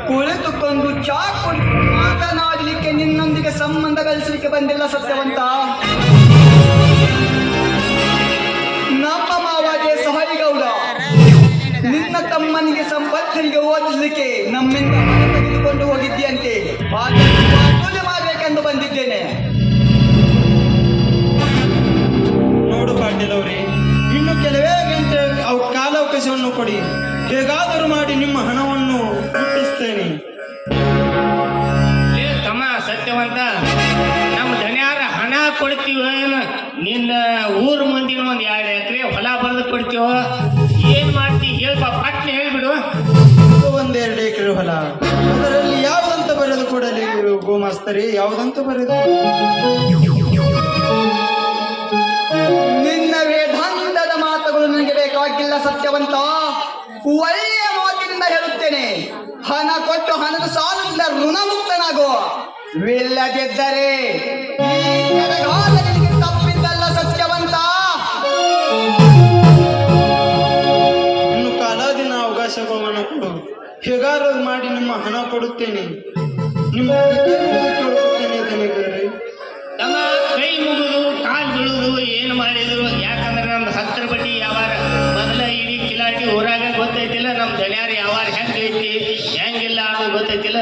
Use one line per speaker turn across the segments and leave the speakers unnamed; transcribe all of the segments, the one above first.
ಕುಳಿತುಕೊಂಡು ಚಾ ಕುಡಿದು ಮಾತನಾಡಲಿಕ್ಕೆ ನಿನ್ನೊಂದಿಗೆ ಸಂಬಂಧ ಬೆಳೆಸಲಿಕ್ಕೆ ಬಂದಿಲ್ಲ ಸತ್ಯವಂತ. ನಮ್ಮ ಮಾವಾಗೆ ಸಹಾಯಿಗೌಡ ನಿನ್ನ ತಮ್ಮನಿಗೆ ಸಂಪತ್ತಿಗೆ ಓದಿಸ್ಲಿಕ್ಕೆ ನಮ್ಮಿಂದ ಹಣ ತೆಗೆದುಕೊಂಡು ಹೋಗಿದ್ದೀಯಂತೆ. ವಸೂಲಿ ಮಾಡಬೇಕೆಂದು ಬಂದಿದ್ದೇನೆ.
ನೋಡು ಪಾಟೀಲ್ ಅವರೇ, ಇನ್ನು ಕೆಲವೇ ಗಂಟೆ ಕಾಲಾವಕಾಶವನ್ನು ಕೊಡಿ. ಹೇಗಾದರೂ ಮಾಡಿ ನಿಮ್ಮ ಹಣವನ್ನು ಮುಟ್ಟಿಸ್ತೇನೆ.
ತಮ್ಮ ಸತ್ಯವಂತ, ನಮ್ಮ ದನಿಯಾರ ಹಣ ಕೊಡ್ತೀವ, ನಿನ್ನ ಊರು ಮಂದಿನ ಒಂದು 2 ಎಕರೆ ಹೊಲ ಬರೆದು ಕೊಡ್ತೀವ. ಏನ್ ಮಾಡ್ತಿ ಹೇಳ್ಪ, ಪಟ್ನೆ ಹೇಳ್ಬಿಡು.
1-2 ಎಕರೆ ಹೊಲ, ಅದರಲ್ಲಿ ಯಾವುದಂತ ಬರೆದು ಕೊಡಲಿ ಗೋಮಾಸ್ತರಿ? ಯಾವುದಂತ ಬರೆದು?
ನಿನ್ನ ವೇದಾಂತದ ಮಾತುಗಳು ನನಗೆ ಬೇಕಾಗಿಲ್ಲ ಸತ್ಯವಂತ. ಒಳ್ಳೆಯ ಮಾತಿನಿಂದ ಹೇಳುತ್ತೇನೆ, ಹಣ ಕೊಟ್ಟು ಹಣದ ಸಾಲದಿಂದ ಋಣಮುಕ್ತನಾಗೋ. ವಿಲ್ಲದಿದ್ದರೆ ತಪ್ಪಿದ್ದಲ್ಲ ಸತ್ಯವಂತ.
ಇನ್ನು ಕಾಲಾದಿನ ಅವಕಾಶವನ್ನು ಕೊಡು. ಹೇಗಾದರೂ ಮಾಡಿ ನಿಮ್ಮ ಹಣ ಕೊಡುತ್ತೇನೆ. ನಿಮ್ಮ ಕೇಳುತ್ತೇನೆ ದನಿಗರೇ.
ತಮ್ಮ ಕೈ ಮುಗಿದು ಕಾಲು ಬೀಳುದು ಏನು ಮಾಡಿದ್ರು. ಯಾಕಂದ್ರೆ ನಮ್ದು 10 ಬಡ್ಡಿ ಯಾವಾರ ಮೊದಲ ಇಡೀ ಕಿಲಾಟಿ ಊರಾಗ ಗೊತ್ತೈತಿಲ್ಲ. ನಮ್ಮ ದನಿಯಾರ ಯಾವಾರ ಹೆಂಗ್ ಐತಿ ಹೆಂಗಿಲ್ಲ ಅನ್ನೋದು ಗೊತ್ತೈತಿಲ್ಲ.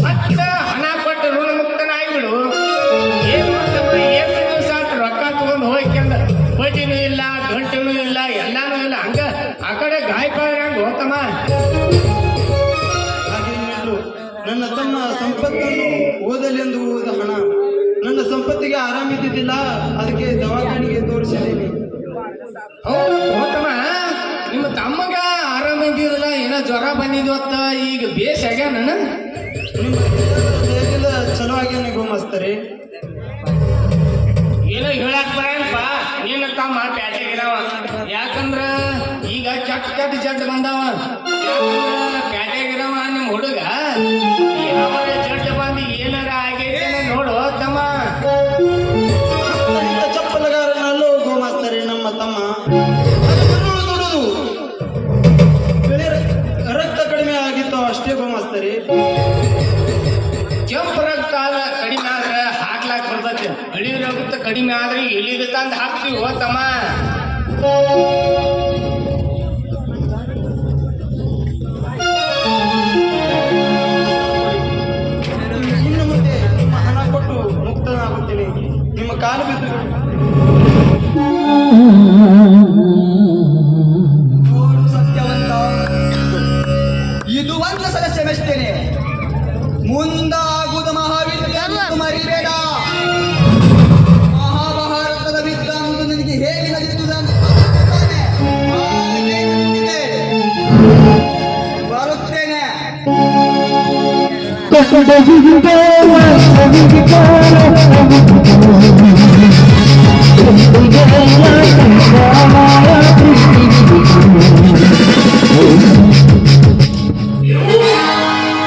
ಮತ್ತ ಹಣ ಕೊಟ್ಟು ಋಣಮುಕ್ತನ ಆಗಿಬಿಡು. ಏನ್ ಮಾಡ್ತಪ್ಪ, ಎಷ್ಟು ದಿವಸ ಆಯ್ತು ರೊಕ್ಕ ತಗೊಂಡು ಹೋಗ್ಕಂದ ಬಡ್ಡಿನೂ ಇಲ್ಲ, ಗಂಟನೂ ಇಲ್ಲ, ಎಲ್ಲಾನು ಇಲ್ಲ. ಹಂಗ ಆ ಕಡೆ ಗಾಯಪಾರ ಹಂಗ ಹೋತಮ್ಮ.
ಹಾಗೇನಿಲ್ಲ, ನನ್ನ ತಮ್ಮ ಸಂಪತ್ತನ್ನು ಓದಲೆಂದು ಓದ ಹಣ. ನನ್ನ ಸಂಪತ್ತಿಗೆ ಆರಾಮಿದ್ದಿದ್ದಿಲ್ಲ, ಅದಕ್ಕೆ ದವಾಖಾನೆಗೆ ತೋರಿಸಿದ್ದೀನಿ.
ಹೌದು ಹೋತಮ್ಮ, ನಿಮ್ಮ ತಮ್ಮಗ ಆರಾಮಿದ್ದಿರಲ್ಲ, ಏನೋ ಜ್ವರ ಬಂದಿದ್ವತ್ತ, ಈಗ ಬೇಸ್ ಆಗ್ಯಾನ.
ನಿಮ್ಮ ದೇಹದ ಚಲೋ ಆಗ್ಯಾನೆ ಗೋಮಾಸ್ತರಿ.
ಏನೋ ಹೇಳಕ್ ಬರಲ್ಪ, ನಿನ್ನ ತಮ್ಮ ಪ್ಯಾಟೆಗಿರವ. ಯಾಕಂದ್ರ ಈಗ ಕೆಟ್ಟ ಜಡ್ ಬಂದಾವ. ಪ್ಯಾಟೆಗಿರವ ನಿಮ್ಮ ಹುಡುಗ ಯಾವ ಜಡ್ ಬಂದು ಏನಾರ ಆಗೈತೆ ನೋಡು ತಮ್ಮ.
ಚಪ್ಪಲಗಾರನಲ್ಲೋ ಗೋಮಾಸ್ತರಿ ನಮ್ಮ ತಮ್ಮ. ದುಡುದು ರಕ್ತ ಕಡಿಮೆ ಆಗಿತ್ತು ಅಷ್ಟೇ ಗೋಮಾಸ್ತರಿ.
ಕೆಂಪು ರಕ್ತ ಕಡಿಮೆ ಆದ್ರೆ ಹಾಕ್ಲಾಕ್ ಬರ್ತೈತಿ. ಬಿಳಿ ರಕ್ತ ಕಡಿಮೆ ಆದ್ರೆ ಇಲ್ಲಿಗೆ ತಂದು ಹಾಕ್ತೀವಿ ಹೋತಮ್ಮ.
ಇನ್ನು ಮುಂದೆ ನಿಮ್ಮ ಹಣ ಕೊಟ್ಟು ಮುಕ್ತನಾಗುತ್ತೇನೆ. ನಿಮ್ಮ ಕಾಲು ಬಿದ್ದು
ನೋಡು ಸತ್ಯವಂತ, ಇದು ಒಂದು ಸಲ ಕ್ಷಮಿಸ್ತೇನೆ. ಮುಂದಾಗುವುದು ಮಹಾವಿದ್ಯಾನು ಮರಿಬೇಡ. ಮಹಾಭಾರತದ ವಿದ್ವಾಂಸರು ನಿನಗೆ ಹೇಗೆ ನಡೀತುದಂತ ಬರುತ್ತೇನೆ.
Thank you.